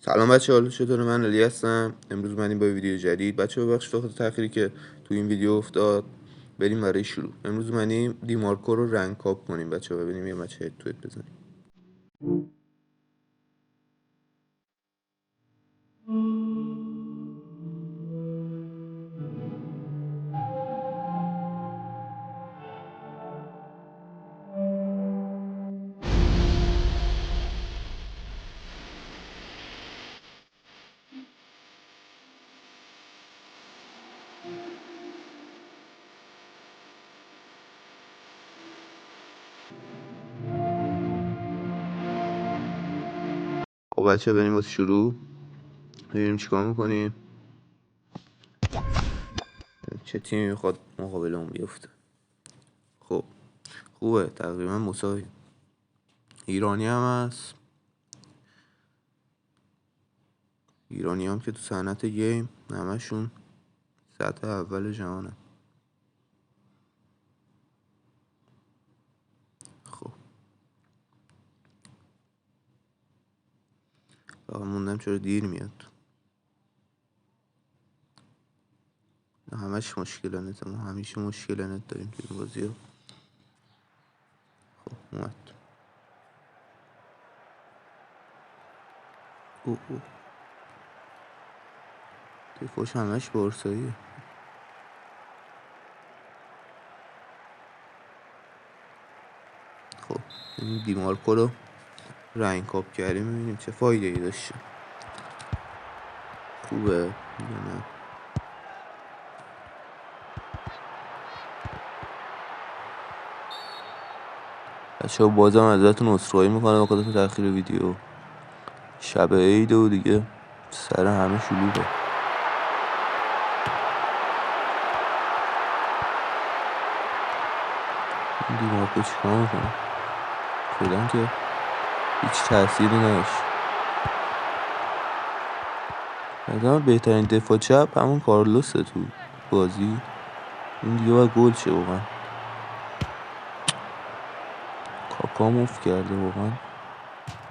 سلام بچه، حالا چطوره؟ من علی هستم. امروز من با ویدیو جدید. بچه ببخشید بخاطر تأخیری که تو این ویدیو افتاد. بریم برای شروع. امروز منیم دیمارکو رو رنگ کاپ کنیم بچه، ببینیم یه مچ هد تو هد بزنیم. خب بچه بریم واسه شروع. ببینیم چیکار میکنیم، چه تیمی میخواد مقابل اون بیفته. خب خوبه، تقریبا مساوی. ایرانی هم هست. ایرانی هم که تو صنعت گیم همشون سطح اول جهانه. خب فقط موندم چرا دیر میاد. همش مشکل نت، ما همیشه مشکل نت داریم توی این بازی ها. خب اومد. اوه دفاعش همش بارساییه. خب این دیمارکو رو رنگ کاپ کردیم، ببینیم چه فایده ای داشته. خوبه یا نه؟ بچه ها بازم ازتون عذرخواهی میکنم بخاطر تاخیر ویدیو. شب عید و دیگه سر همه شلوغه. این دیمارکو چیکار میکنه؟ فعلا که هیچ تأثیری نداشت. مثلا بهترین دفاع چپ همون کارلوسه تو بازی. این دیگه باید گل شه واقعا. کاکا موف کرده واقعا.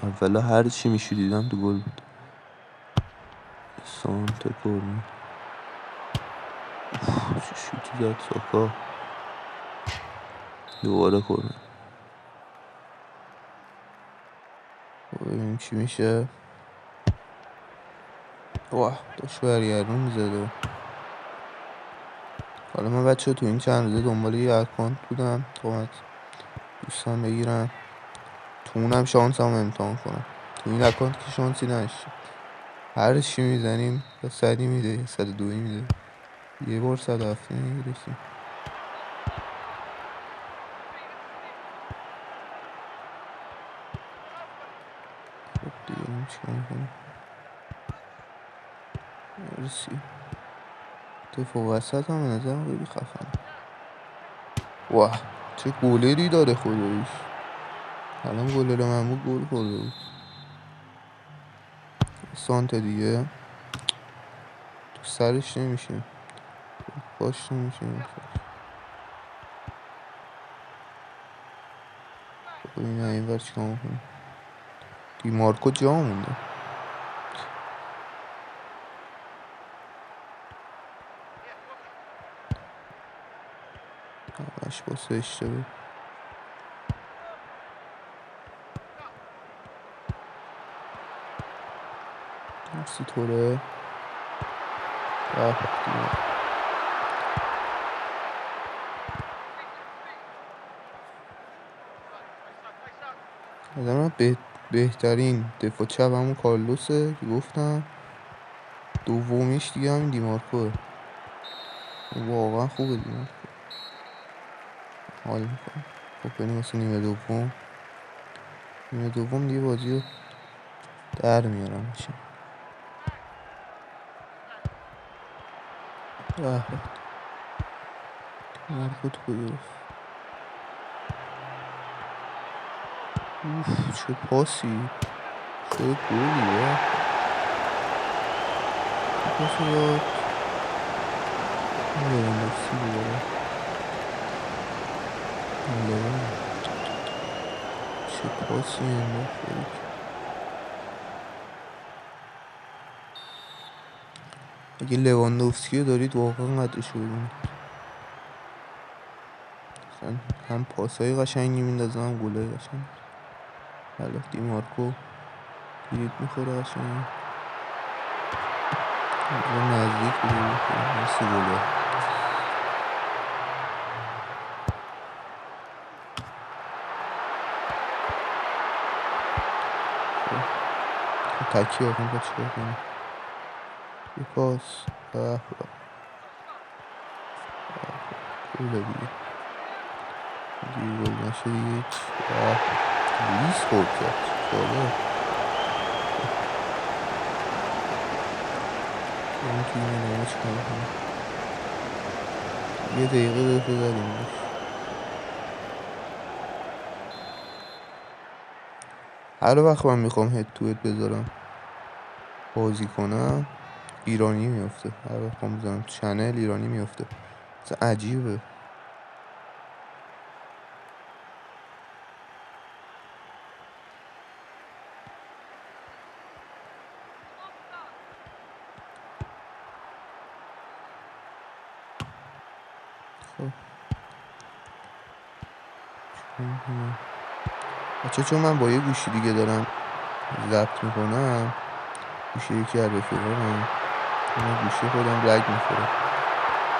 اولا هر چی میشودیدم تو گل بود. سانت کورنر چه شوتی زد ساکا. دوباره کورنر. ببینیم چی میشه. واه داشت برگردون میزده. حالا من بچه تو این چند روزه دنبال یه اکانت بودم تا دوستان بگیرم، تو اونم شانس هم امتحان کنم. تو این اکانت که شانسی نشد، هر چی میزنیم یا 100 میده یا 102 میده. یه بار 107 میرسیم. خب دیگه این چیکار میکنیم. مرسی. دفاع وسط هم به نظرم خیلی خفنه. واه چه گلری داره خداییش. الان گلر من بود گل خورده بود. سانت دیگه تو سرش نمیشه، باش نمیشه. خب این ور چیکار میکنیم. دیمارکو جا مونده. همش باسه اشتباه. مرسی توره. از من بهترین دفاع چپ همون کارلوسه که گفتم. دومیش دیگه همین دیمارکوه. واقعا خوبه دیمارکو. حال میکنم. خب بریم واسه نیمه دوم. نیمه دوم دیگه بازی رو در میارم میشه. دیمارکو تو گرفت. اوف چه پاسی، چه گولی. پاسو داد لواندوفسکی دوباره. چه پاسی انداخت. اگه لواندوفسکی رو دارید واقعا قدرش رو ببینید. مثلا هم پاسای قشنگی میندازه هم گلای قشنگ. حالا دیمارکو گیرید میخوره قشنگ، نزدیک بوده میخوره مثل گله. تکی آقا با چیکار کنه، یه پاس گله دیگه گل نشه دیگه هیچ. لیز خورد کرد جالب. اون توی این نامه چیکار کنه، یه دقیقه بذاریم روش. هر وقت من میخوام هد تو هد بذارم بازی کنم ایرانی میفته، هر وقت میخوام بذارم چنل ایرانی میفته، مثلا عجیبه. خب بچه چون من با یه گوشی دیگه دارم ضبط میکنم، گوشی یکی از رفیقامه، اون گوشی خودم لگ میخوره،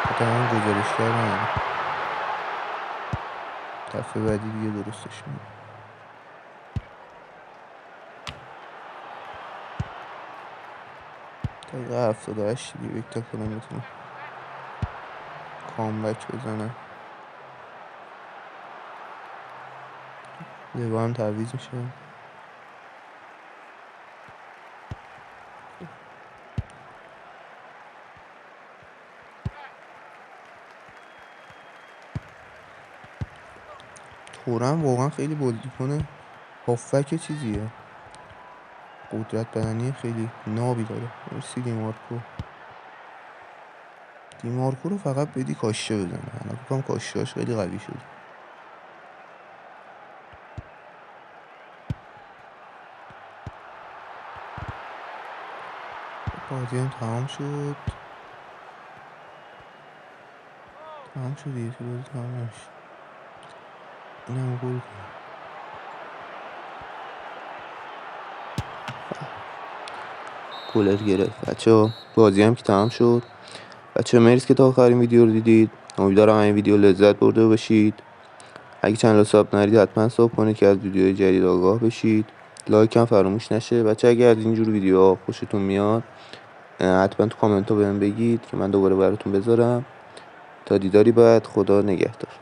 حتی من گزارش کردم دفعه بعدی دیگه درستش میکنم. دقیقه 78 دیگه فکر کنم میتونم کامبک بزنم. لوا هم تعویض میشه. تورم واقعا خیلی بازیکن هافک چیزیه، قدرت بدنی خیلی نابی داره. مرسی دیمارکو رو فقط بدی کاشه بزنه، انا بکنم کاشهاش خیلی قوی شد. بازی هم تمام شد دیگه، تو بازی تمام نشد. اینم گل گلر گرفت. بچه بازی هم که تمام شد. بچه مرسی که تا آخر این ویدیو رو دیدید، امیدوارم این ویدیو لذت برده باشید. اگه چنل ساب ندید حتما ساب کنید که از ویدیوهای جدید آگاه بشید. لایک هم فراموش نشه. بچه اگه از اینجور ویدیوها خوشتون میاد حتما تو کامنت ها بهم بگید که من دوباره براتون بذارم. تا دیداری بعد، خدا نگهدار.